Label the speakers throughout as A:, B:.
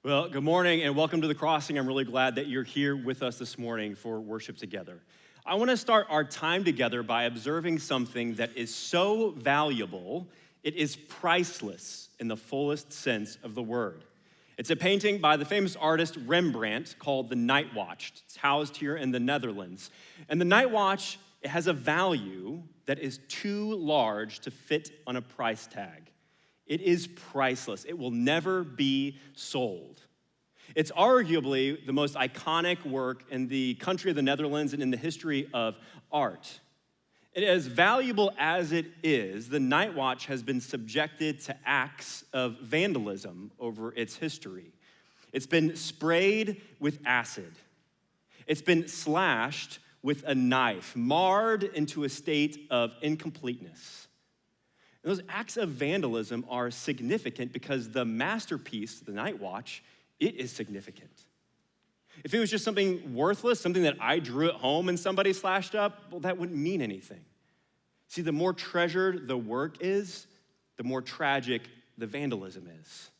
A: Well, good morning and welcome to the Crossing. I'm really glad that you're here with us this morning for worship together. I want to start our time together by observing something that is so valuable, it is priceless in the fullest sense of the word. It's a painting by the famous artist Rembrandt called The Night Watch. It's housed here in the Netherlands. And the Night Watch, it has a value that is too large to fit on a price tag. It is priceless. It will never be sold. It's arguably the most iconic work in the country of the Netherlands and in the history of art. And as valuable as it is, the Night Watch has been subjected to acts of vandalism over its history. It's been sprayed with acid. It's been slashed with a knife, marred into a state of incompleteness. And those acts of vandalism are significant because the masterpiece, the Night Watch, it is significant. If it was just something worthless, something that I drew at home and somebody slashed up, well, that wouldn't mean anything. See, the more treasured the work is, the more tragic the vandalism is.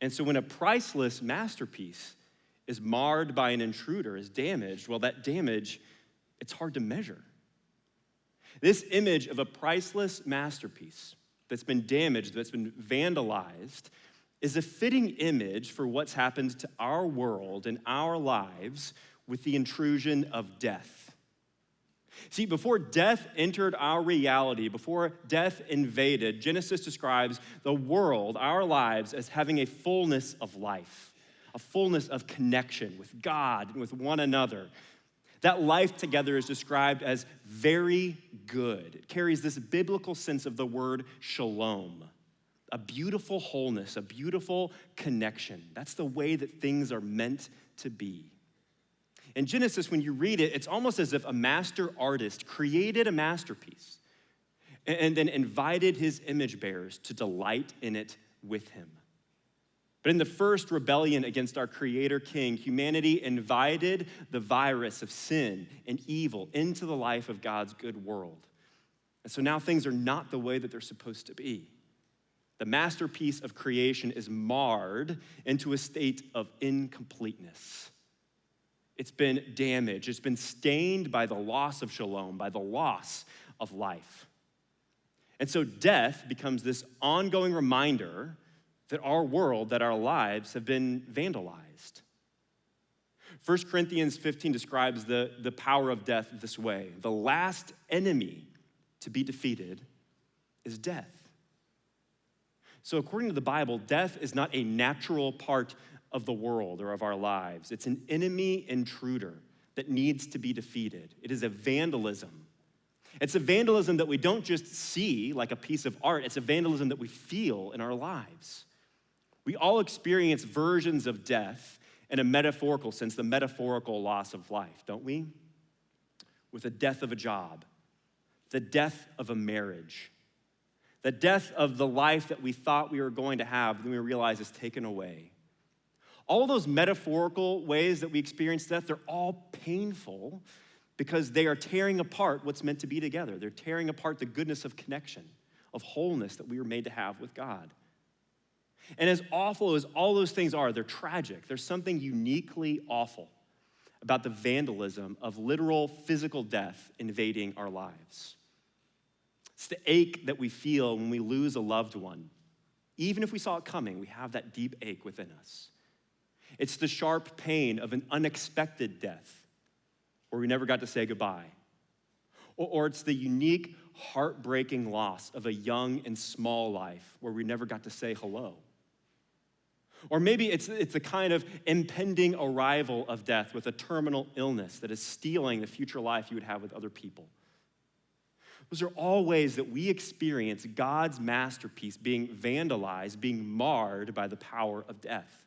A: And so when a priceless masterpiece is marred by an intruder, is damaged, well, that damage, it's hard to measure. This image of a priceless masterpiece that's been damaged, that's been vandalized, is a fitting image for what's happened to our world and our lives with the intrusion of death. See, before death entered our reality, before death invaded, Genesis describes the world, our lives, as having a fullness of life, a fullness of connection with God and with one another. That life together is described as very good. It carries this biblical sense of the word shalom, a beautiful wholeness, a beautiful connection. That's the way that things are meant to be. In Genesis, when you read it, it's almost as if a master artist created a masterpiece and then invited his image bearers to delight in it with him. But in the first rebellion against our Creator King, humanity invited the virus of sin and evil into the life of God's good world. And so now things are not the way that they're supposed to be. The masterpiece of creation is marred into a state of incompleteness. It's been damaged. It's been stained by the loss of shalom, by the loss of life. And so death becomes this ongoing reminder that our world, that our lives have been vandalized. 1 Corinthians 15 describes the power of death this way. The last enemy to be defeated is death. So according to the Bible, death is not a natural part of the world or of our lives. It's an enemy intruder that needs to be defeated. It is a vandalism. It's a vandalism that we don't just see like a piece of art. It's a vandalism that we feel in our lives. We all experience versions of death in a metaphorical sense, the metaphorical loss of life, don't we? With the death of a job, the death of a marriage, the death of the life that we thought we were going to have, then we realize is taken away. All those metaphorical ways that we experience death, they're all painful because they are tearing apart what's meant to be together. They're tearing apart the goodness of connection, of wholeness that we were made to have with God. And as awful as all those things are, they're tragic. There's something uniquely awful about the vandalism of literal physical death invading our lives. It's the ache that we feel when we lose a loved one. Even if we saw it coming, we have that deep ache within us. It's the sharp pain of an unexpected death where we never got to say goodbye. Or it's the unique, heartbreaking loss of a young and small life where we never got to say hello. Or maybe it's the kind of impending arrival of death with a terminal illness that is stealing the future life you would have with other people. Those are all ways that we experience God's masterpiece being vandalized, being marred by the power of death.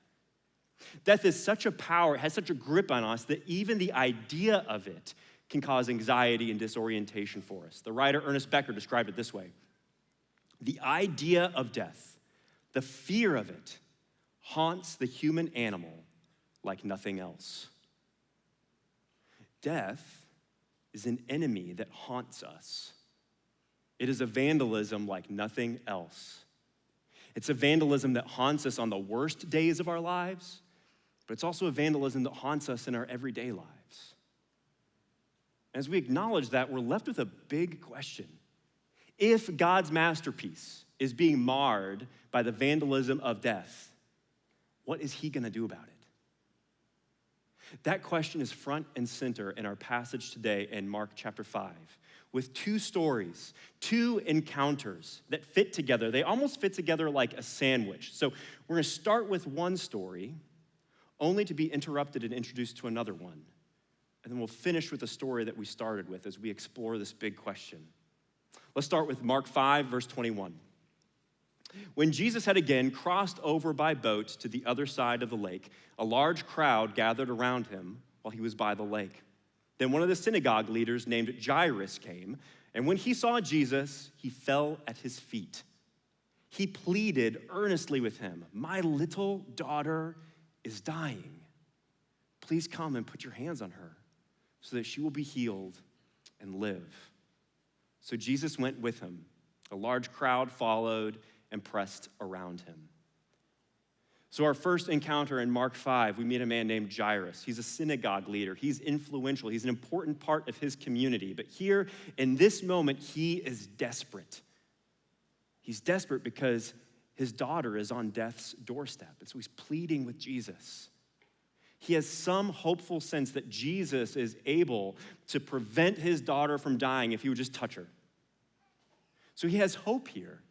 A: Death is such a power, it has such a grip on us that even the idea of it can cause anxiety and disorientation for us. The writer Ernest Becker described it this way: the idea of death, the fear of it, haunts the human animal like nothing else. Death is an enemy that haunts us. It is a vandalism like nothing else. It's a vandalism that haunts us on the worst days of our lives, but it's also a vandalism that haunts us in our everyday lives. As we acknowledge that, we're left with a big question. If God's masterpiece is being marred by the vandalism of death, what is he gonna do about it? That question is front and center in our passage today in Mark chapter 5, with two stories, two encounters that fit together. They almost fit together like a sandwich. So we're gonna start with one story, only to be interrupted and introduced to another one. And then we'll finish with the story that we started with as we explore this big question. Let's start with Mark 5, verse 21. When Jesus had again crossed over by boat to the other side of the lake, a large crowd gathered around him while he was by the lake. Then one of the synagogue leaders named Jairus came, and when he saw Jesus, he fell at his feet. He pleaded earnestly with him, "My little daughter is dying. Please come and put your hands on her so that she will be healed and live." So Jesus went with him. A large crowd followed and pressed around him. So our first encounter in Mark 5, we meet a man named Jairus. He's a synagogue leader. He's influential. He's an important part of his community. But here in this moment, he is desperate. He's desperate because his daughter is on death's doorstep. And so he's pleading with Jesus. He has some hopeful sense that Jesus is able to prevent his daughter from dying if he would just touch her. So he has hope here.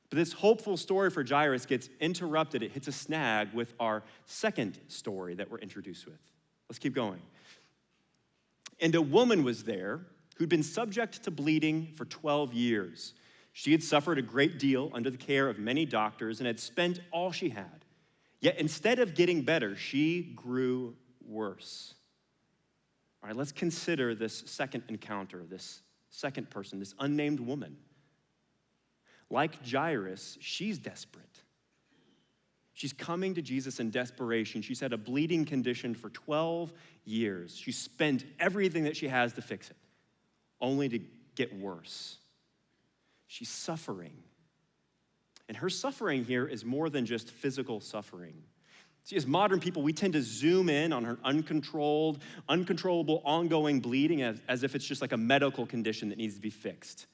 A: But this hopeful story for Jairus gets interrupted. It hits a snag with our second story that we're introduced with. Let's keep going. And a woman was there who'd been subject to bleeding for 12 years. She had suffered a great deal under the care of many doctors and had spent all she had. Yet instead of getting better, she grew worse. All right, let's consider this second encounter, this second person, this unnamed woman. Like Jairus, she's desperate. She's coming to Jesus in desperation. She's had a bleeding condition for 12 years. She's spent everything that she has to fix it, only to get worse. She's suffering. And her suffering here is more than just physical suffering. See, as modern people, we tend to zoom in on her uncontrollable, ongoing bleeding as if it's just like a medical condition that needs to be fixed.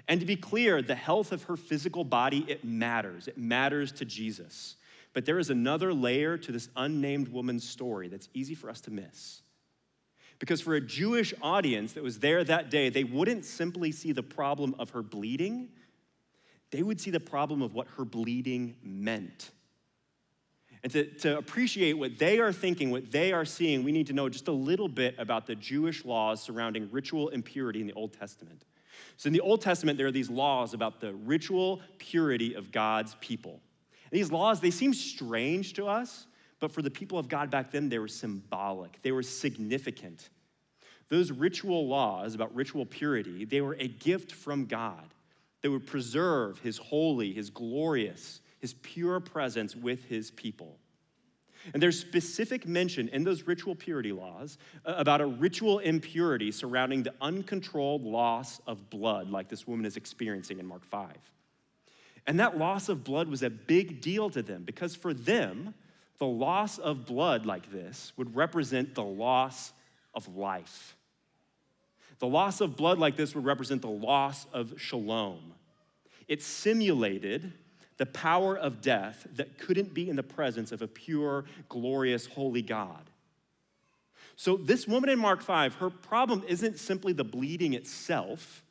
A: And to be clear, the health of her physical body, it matters. It matters to Jesus. But there is another layer to this unnamed woman's story that's easy for us to miss. Because for a Jewish audience that was there that day, they wouldn't simply see the problem of her bleeding. They would see the problem of what her bleeding meant. And to appreciate what they are thinking, what they are seeing, we need to know just a little bit about the Jewish laws surrounding ritual impurity in the Old Testament. So in the Old Testament, there are these laws about the ritual purity of God's people. And these laws, they seem strange to us, but for the people of God back then, they were symbolic. They were significant. Those ritual laws about ritual purity, they were a gift from God that would preserve his holy, his glorious, his pure presence with his people. And there's specific mention in those ritual purity laws about a ritual impurity surrounding the uncontrolled loss of blood like this woman is experiencing in Mark 5. And that loss of blood was a big deal to them because for them, the loss of blood like this would represent the loss of life. The loss of blood like this would represent the loss of shalom. It simulated the power of death that couldn't be in the presence of a pure, glorious, holy God. So this woman in Mark 5, her problem isn't simply the bleeding itself.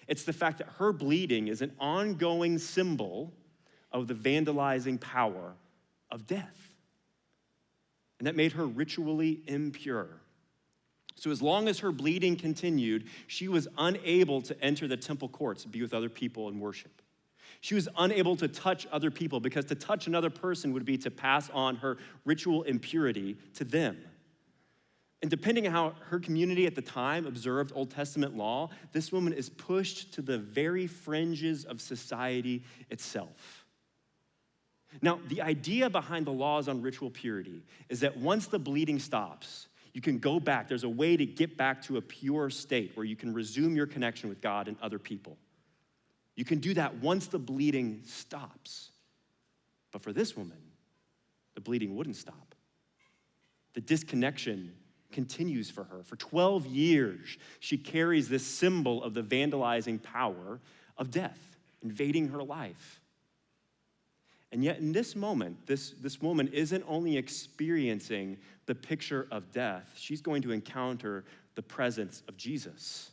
A: It's the fact that her bleeding is an ongoing symbol of the vandalizing power of death. And that made her ritually impure. So as long as her bleeding continued, she was unable to enter the temple courts and be with other people and worship. She was unable to touch other people because to touch another person would be to pass on her ritual impurity to them. And depending on how her community at the time observed Old Testament law, this woman is pushed to the very fringes of society itself. Now, the idea behind the laws on ritual purity is that once the bleeding stops, you can go back. There's a way to get back to a pure state where you can resume your connection with God and other people. You can do that once the bleeding stops. But for this woman, the bleeding wouldn't stop. The disconnection continues for her. For 12 years, she carries this symbol of the vandalizing power of death invading her life. And yet in this moment, this woman isn't only experiencing the picture of death, she's going to encounter the presence of Jesus.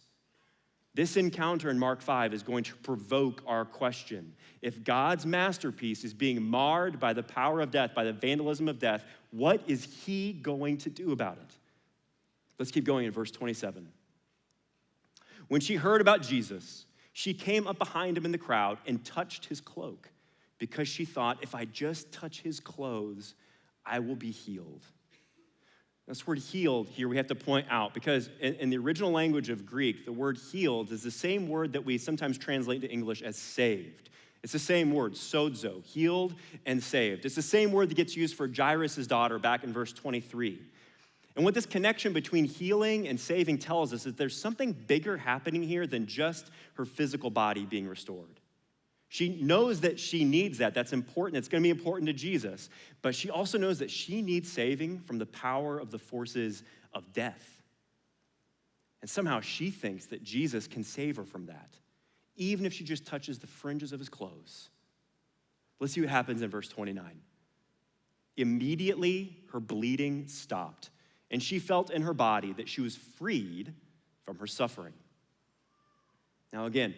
A: This encounter in Mark 5 is going to provoke our question. If God's masterpiece is being marred by the power of death, by the vandalism of death, what is he going to do about it? Let's keep going in verse 27. When she heard about Jesus, she came up behind him in the crowd and touched his cloak because she thought, if I just touch his clothes, I will be healed. This word healed here we have to point out because in the original language of Greek, the word healed is the same word that we sometimes translate to English as saved. It's the same word, sozo, healed and saved. It's the same word that gets used for Jairus' daughter back in verse 23. And what this connection between healing and saving tells us is there's something bigger happening here than just her physical body being restored. She knows that she needs that. That's important. It's going to be important to Jesus. But she also knows that she needs saving from the power of the forces of death. And somehow she thinks that Jesus can save her from that, even if she just touches the fringes of his clothes. Let's see what happens in verse 29. Immediately, her bleeding stopped, and she felt in her body that she was freed from her suffering. Now again,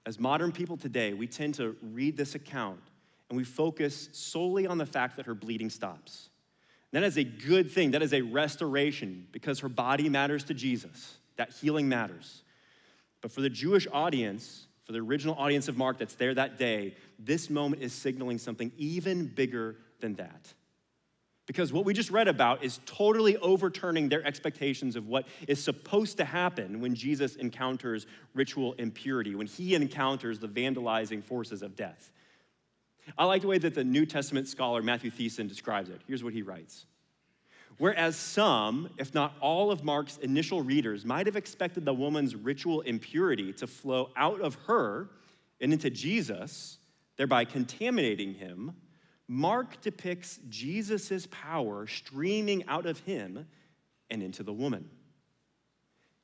A: as modern people today, we tend to read this account and we focus solely on the fact that her bleeding stops. That is a good thing. That is a restoration because her body matters to Jesus. That healing matters. But for the Jewish audience, for the original audience of Mark that's there that day, this moment is signaling something even bigger than that. Because what we just read about is totally overturning their expectations of what is supposed to happen when Jesus encounters ritual impurity, when he encounters the vandalizing forces of death. I like the way that the New Testament scholar Matthew Thiessen describes it. Here's what he writes. Whereas some, if not all of Mark's initial readers might have expected the woman's ritual impurity to flow out of her and into Jesus, thereby contaminating him, Mark depicts Jesus' power streaming out of him and into the woman.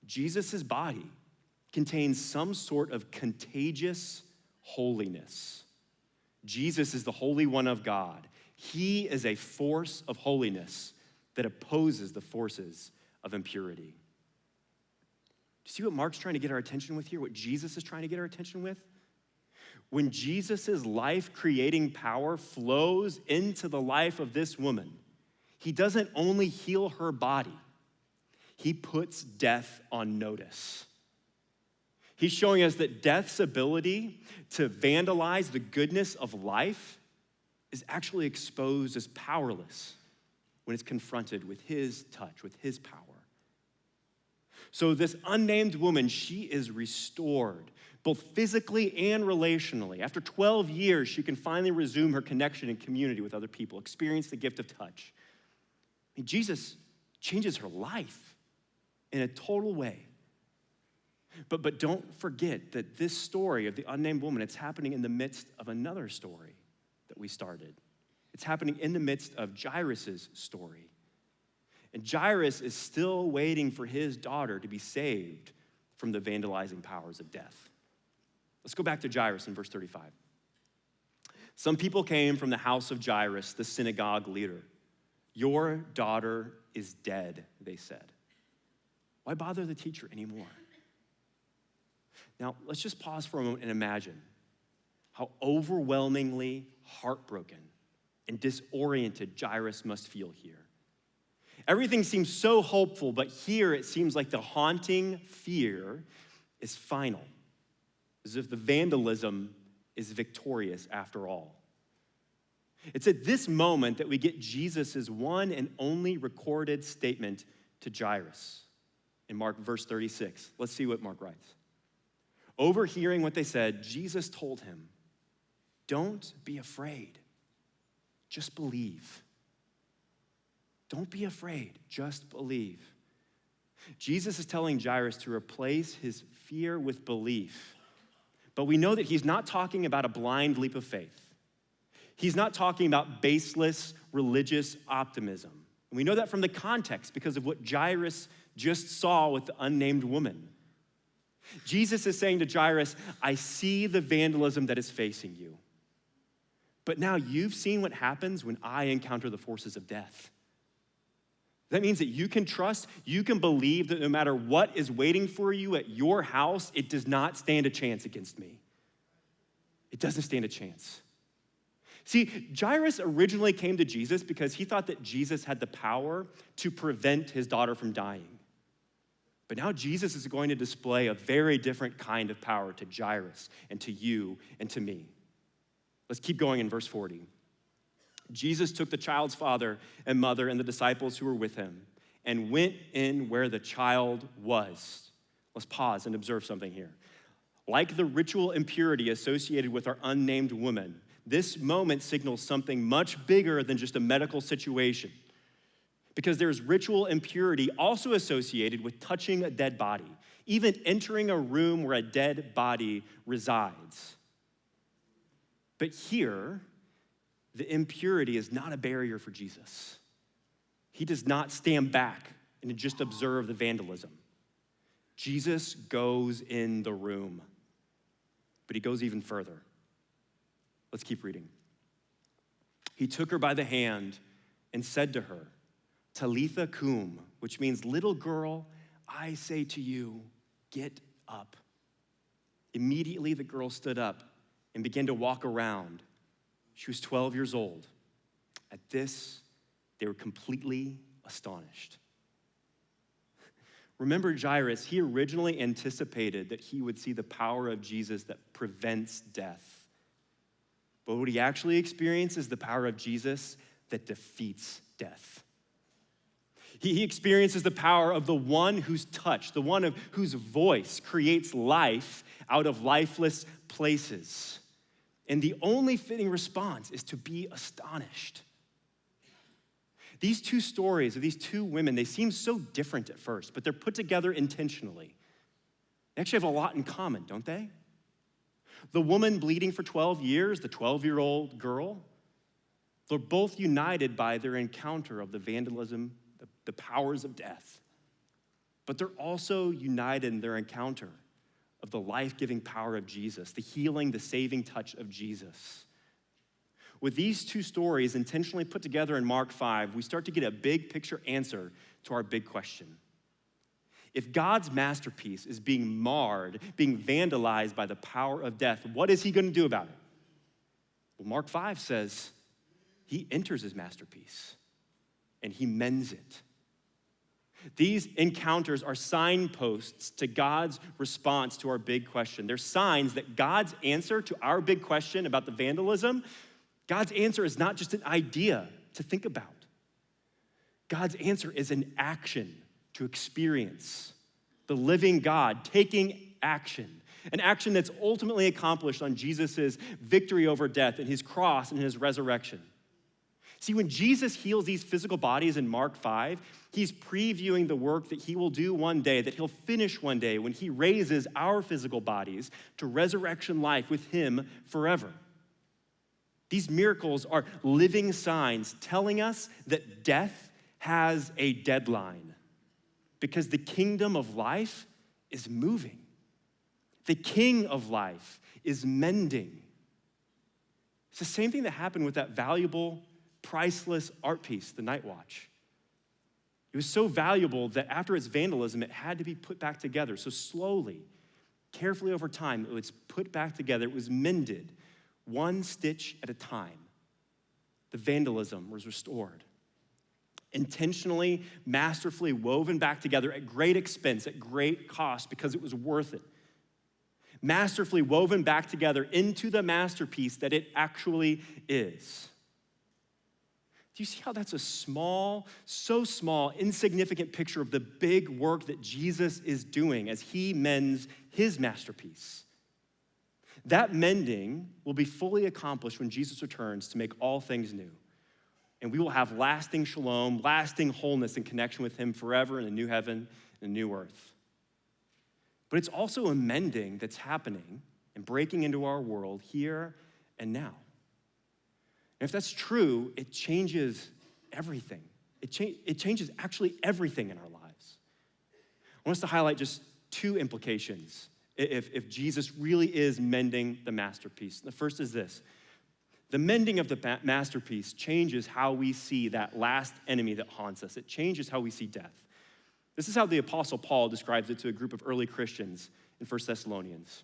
A: Jesus' body contains some sort of contagious holiness. Jesus is the Holy One of God. He is a force of holiness that opposes the forces of impurity. Do you see what Mark's trying to get our attention with here? What Jesus is trying to get our attention with? When Jesus' life-creating power flows into the life of this woman, he doesn't only heal her body, he puts death on notice. He's showing us that death's ability to vandalize the goodness of life is actually exposed as powerless when it's confronted with his touch, with his power. So this unnamed woman, she is restored, both physically and relationally. After 12 years, she can finally resume her connection and community with other people, experience the gift of touch. I mean, Jesus changes her life in a total way. But don't forget that this story of the unnamed woman, it's happening in the midst of another story that we started. It's happening in the midst of Jairus' story. And Jairus is still waiting for his daughter to be saved from the vandalizing powers of death. Let's go back to Jairus in verse 35. Some people came from the house of Jairus, the synagogue leader. Your daughter is dead, they said. Why bother the teacher anymore? Now, let's just pause for a moment and imagine how overwhelmingly heartbroken and disoriented Jairus must feel here. Everything seems so hopeful, but here it seems like the haunting fear is final, as if the vandalism is victorious after all. It's at this moment that we get Jesus' one and only recorded statement to Jairus in Mark verse 36. Let's see what Mark writes. Overhearing what they said, Jesus told him, "Don't be afraid, just believe." Don't be afraid, just believe. Jesus is telling Jairus to replace his fear with belief. But we know that he's not talking about a blind leap of faith. He's not talking about baseless religious optimism. And we know that from the context because of what Jairus just saw with the unnamed woman. Jesus is saying to Jairus, I see the vandalism that is facing you. But now you've seen what happens when I encounter the forces of death. That means that you can trust, you can believe that no matter what is waiting for you at your house, it does not stand a chance against me. It doesn't stand a chance. See, Jairus originally came to Jesus because he thought that Jesus had the power to prevent his daughter from dying. But now Jesus is going to display a very different kind of power to Jairus and to you and to me. Let's keep going in verse 40. Jesus took the child's father and mother and the disciples who were with him and went in where the child was. Let's pause and observe something here. Like the ritual impurity associated with our unnamed woman, this moment signals something much bigger than just a medical situation. Because there's ritual impurity also associated with touching a dead body, even entering a room where a dead body resides. But here, the impurity is not a barrier for Jesus. He does not stand back and just observe the vandalism. Jesus goes in the room, but he goes even further. Let's keep reading. He took her by the hand and said to her, Talitha cum, which means, little girl, I say to you, get up. Immediately the girl stood up and began to walk around. She was 12 years old. At this, they were completely astonished. Remember Jairus, he originally anticipated that he would see the power of Jesus that prevents death. But what he actually experienced is the power of Jesus that defeats death. He experiences the power of the one whose touch, the one of whose voice creates life out of lifeless places. And the only fitting response is to be astonished. These two stories of these two women, they seem so different at first, but they're put together intentionally. They actually have a lot in common, don't they? The woman bleeding for 12 years, the 12-year-old girl, they're both united by their encounter of the vandalism, the powers of death. But they're also united in their encounter of the life-giving power of Jesus, the healing, the saving touch of Jesus. With these two stories intentionally put together in Mark 5, we start to get a big picture answer to our big question. If God's masterpiece is being marred, being vandalized by the power of death, what is he going to do about it? Well, Mark 5 says he enters his masterpiece and he mends it. These encounters are signposts to God's response to our big question. They're signs that God's answer to our big question about the vandalism, God's answer is not just an idea to think about. God's answer is an action to experience. The living God taking action, an action that's ultimately accomplished on Jesus' victory over death and his cross and his resurrection. See, when Jesus heals these physical bodies in Mark 5, he's previewing the work that he will do one day, that he'll finish one day when he raises our physical bodies to resurrection life with him forever. These miracles are living signs telling us that death has a deadline because the kingdom of life is moving. The king of life is mending. It's the same thing that happened with that valuable, priceless art piece, the Night Watch. It was so valuable that after its vandalism, it had to be put back together. So slowly, carefully over time, it was put back together. It was mended, one stitch at a time. The vandalism was restored. Intentionally, masterfully woven back together at great expense, at great cost, because it was worth it. Masterfully woven back together into the masterpiece that it actually is. Do you see how that's a small, so small, insignificant picture of the big work that Jesus is doing as he mends his masterpiece? That mending will be fully accomplished when Jesus returns to make all things new. And we will have lasting shalom, lasting wholeness and connection with him forever in a new heaven and a new earth. But it's also a mending that's happening and breaking into our world here and now. And if that's true, it changes everything. It changes actually everything in our lives. I want us to highlight just two implications if Jesus really is mending the masterpiece. The first is this. The mending of the masterpiece changes how we see that last enemy that haunts us. It changes how we see death. This is how the Apostle Paul describes it to a group of early Christians in 1 Thessalonians.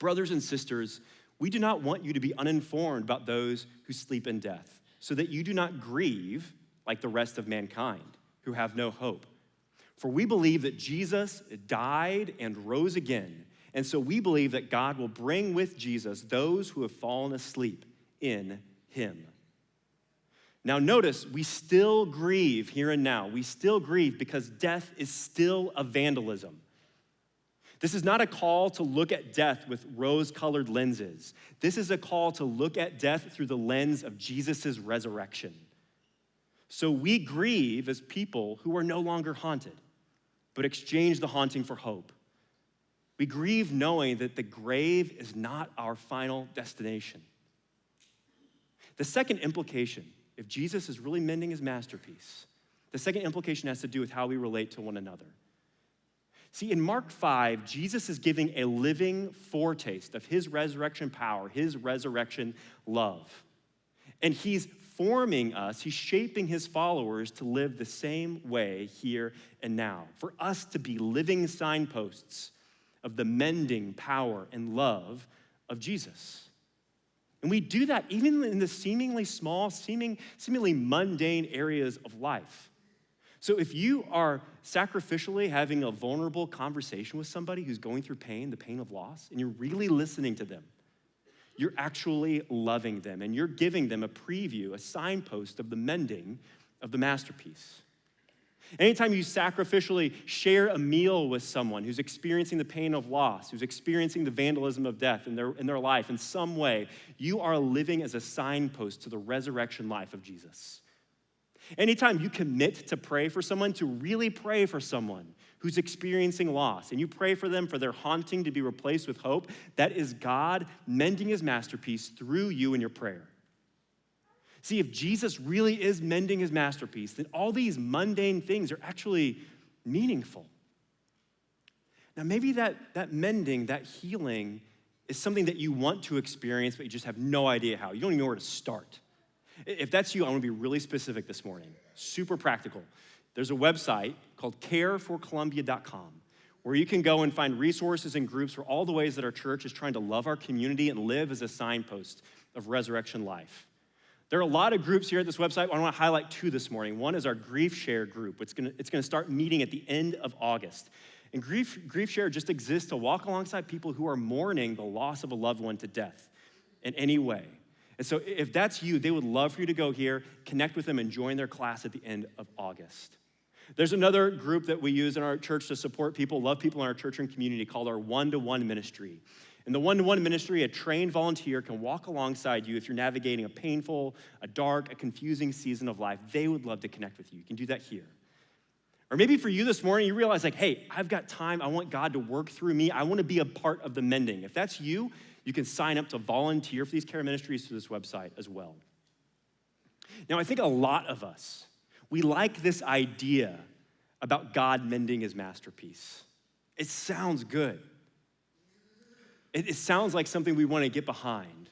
A: Brothers and sisters, we do not want you to be uninformed about those who sleep in death, so that you do not grieve like the rest of mankind, who have no hope. For we believe that Jesus died and rose again, and so we believe that God will bring with Jesus those who have fallen asleep in him. Now notice, we still grieve here and now. We still grieve because death is still a vandalism. This is not a call to look at death with rose-colored lenses. This is a call to look at death through the lens of Jesus' resurrection. So we grieve as people who are no longer haunted, but exchange the haunting for hope. We grieve knowing that the grave is not our final destination. The second implication, if Jesus is really mending his masterpiece, the second implication has to do with how we relate to one another. See, in Mark 5, Jesus is giving a living foretaste of his resurrection power, his resurrection love. And he's forming us, he's shaping his followers to live the same way here and now, for us to be living signposts of the mending power and love of Jesus. And we do that even in the seemingly small, seemingly mundane areas of life. So if you are sacrificially having a vulnerable conversation with somebody who's going through pain, the pain of loss, and you're really listening to them, you're actually loving them, and you're giving them a preview, a signpost of the mending of the masterpiece. Anytime you sacrificially share a meal with someone who's experiencing the pain of loss, who's experiencing the vandalism of death in their life in some way, you are living as a signpost to the resurrection life of Jesus. Anytime you commit to pray for someone, to really pray for someone who's experiencing loss, and you pray for them for their haunting to be replaced with hope, that is God mending his masterpiece through you in your prayer. See, if Jesus really is mending his masterpiece, then all these mundane things are actually meaningful. Now, maybe that mending, that healing, is something that you want to experience, but you just have no idea how. You don't even know where to start. If that's you, I want to be really specific this morning, super practical. There's a website called careforcolumbia.com where you can go and find resources and groups for all the ways that our church is trying to love our community and live as a signpost of resurrection life. There are a lot of groups here at this website. I want to highlight two this morning. One is our Grief Share group. It's going to start meeting at the end of August. And Grief Share just exists to walk alongside people who are mourning the loss of a loved one to death in any way. And so if that's you, they would love for you to go here, connect with them, and join their class at the end of August. There's another group that we use in our church to support people, love people in our church and community, called our one-to-one ministry. In the one-to-one ministry, a trained volunteer can walk alongside you if you're navigating a painful, a dark, a confusing season of life. They would love to connect with you. You can do that here. Or maybe for you this morning, you realize like, hey, I've got time. I want God to work through me. I want to be a part of the mending. If that's you, you can sign up to volunteer for these care ministries through this website as well. Now, I think a lot of us, we like this idea about God mending his masterpiece. It sounds good. It sounds like something we want to get behind.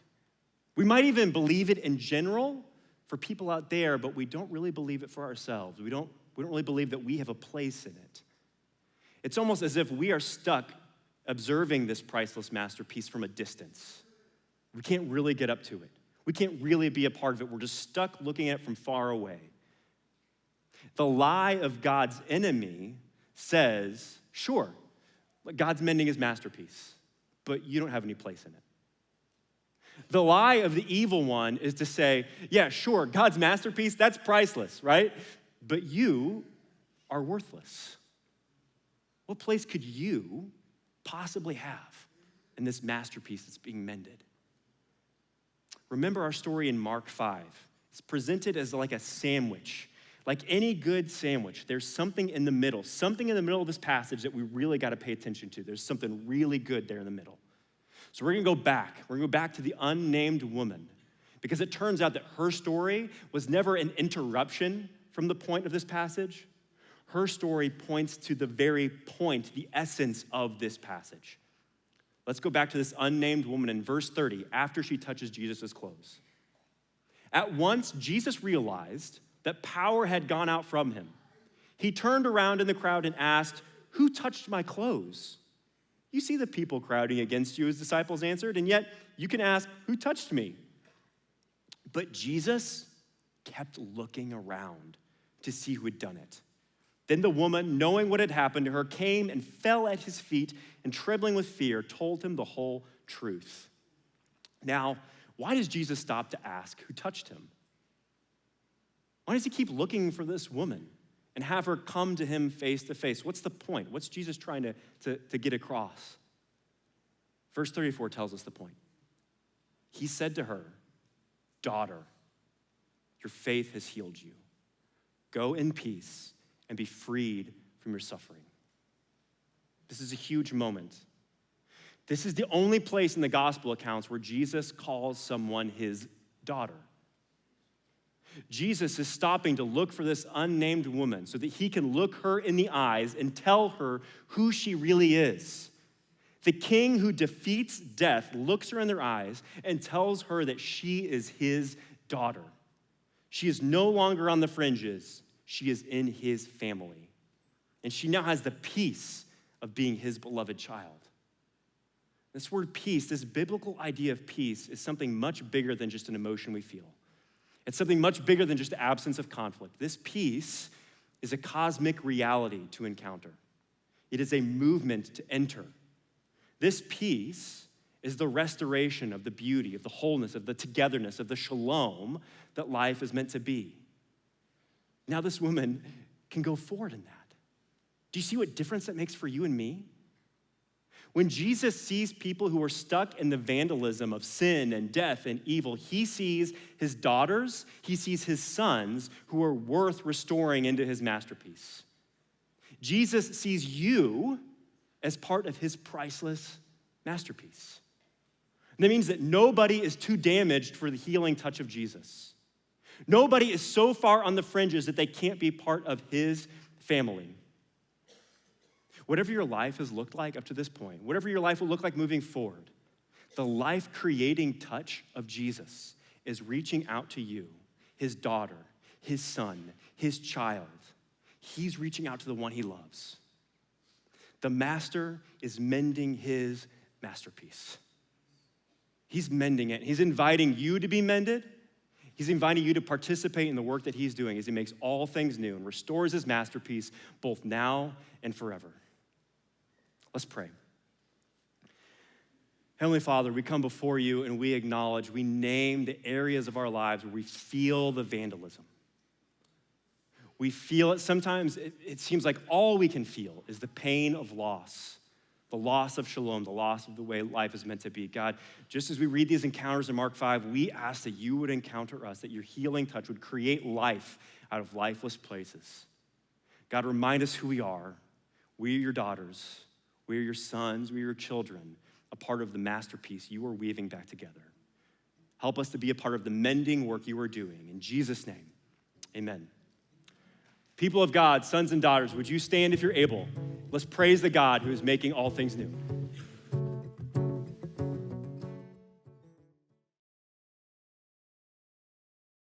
A: We might even believe it in general for people out there, but we don't really believe it for ourselves. We don't really believe that we have a place in it. It's almost as if we are stuck observing this priceless masterpiece from a distance. We can't really get up to it. We can't really be a part of it. We're just stuck looking at it from far away. The lie of God's enemy says, sure, God's mending his masterpiece, but you don't have any place in it. The lie of the evil one is to say, yeah, sure, God's masterpiece, that's priceless, right? But you are worthless. What place could you possibly have in this masterpiece that's being mended? Remember our story in Mark 5. It's presented as like a sandwich. Like any good sandwich, there's something in the middle of this passage that we really got to pay attention to. There's something really good there in the middle. So we're going to go back. We're going to go back to the unnamed woman. because it turns out that her story was never an interruption from the point of this passage. Her story points to the very point, the essence of this passage. Let's go back to this unnamed woman in verse 30, after she touches Jesus' clothes. At once, Jesus realized that power had gone out from him. He turned around in the crowd and asked, "Who touched my clothes?" "You see the people crowding against you," his disciples answered, "and yet you can ask, 'Who touched me?'" But Jesus kept looking around to see who had done it. Then the woman, knowing what had happened to her, came and fell at his feet and, trembling with fear, told him the whole truth. Now, why does Jesus stop to ask who touched him? Why does he keep looking for this woman and have her come to him face to face? What's the point? What's Jesus trying to get across? Verse 34 tells us the point. He said to her, "Daughter, your faith has healed you. Go in peace and be freed from your suffering." This is a huge moment. This is the only place in the gospel accounts where Jesus calls someone his daughter. Jesus is stopping to look for this unnamed woman so that he can look her in the eyes and tell her who she really is. The king who defeats death looks her in their eyes and tells her that she is his daughter. She is no longer on the fringes. She is in his family. And she now has the peace of being his beloved child. This word peace, this biblical idea of peace, is something much bigger than just an emotion we feel. It's something much bigger than just the absence of conflict. This peace is a cosmic reality to encounter. It is a movement to enter. This peace is the restoration of the beauty, of the wholeness, of the togetherness, of the shalom that life is meant to be. Now this woman can go forward in that. Do you see what difference that makes for you and me? When Jesus sees people who are stuck in the vandalism of sin and death and evil, he sees his daughters, he sees his sons who are worth restoring into his masterpiece. Jesus sees you as part of his priceless masterpiece. And that means that nobody is too damaged for the healing touch of Jesus. Nobody is so far on the fringes that they can't be part of his family. Whatever your life has looked like up to this point, whatever your life will look like moving forward, the life-creating touch of Jesus is reaching out to you, his daughter, his son, his child. He's reaching out to the one he loves. The master is mending his masterpiece. He's mending it. He's inviting you to be mended. He's inviting you to participate in the work that he's doing as he makes all things new and restores his masterpiece both now and forever. Let's pray. Heavenly Father, we come before you and we acknowledge, we name the areas of our lives where we feel the vandalism. We feel it. Sometimes it seems like all we can feel is the pain of loss, the loss of shalom, the loss of the way life is meant to be. God, just as we read these encounters in Mark 5, we ask that you would encounter us, that your healing touch would create life out of lifeless places. God, remind us who we are. We are your daughters. We are your sons. We are your children, a part of the masterpiece you are weaving back together. Help us to be a part of the mending work you are doing. In Jesus' name, amen. People of God, sons and daughters, would you stand if you're able? Let's praise the God who is making all things new.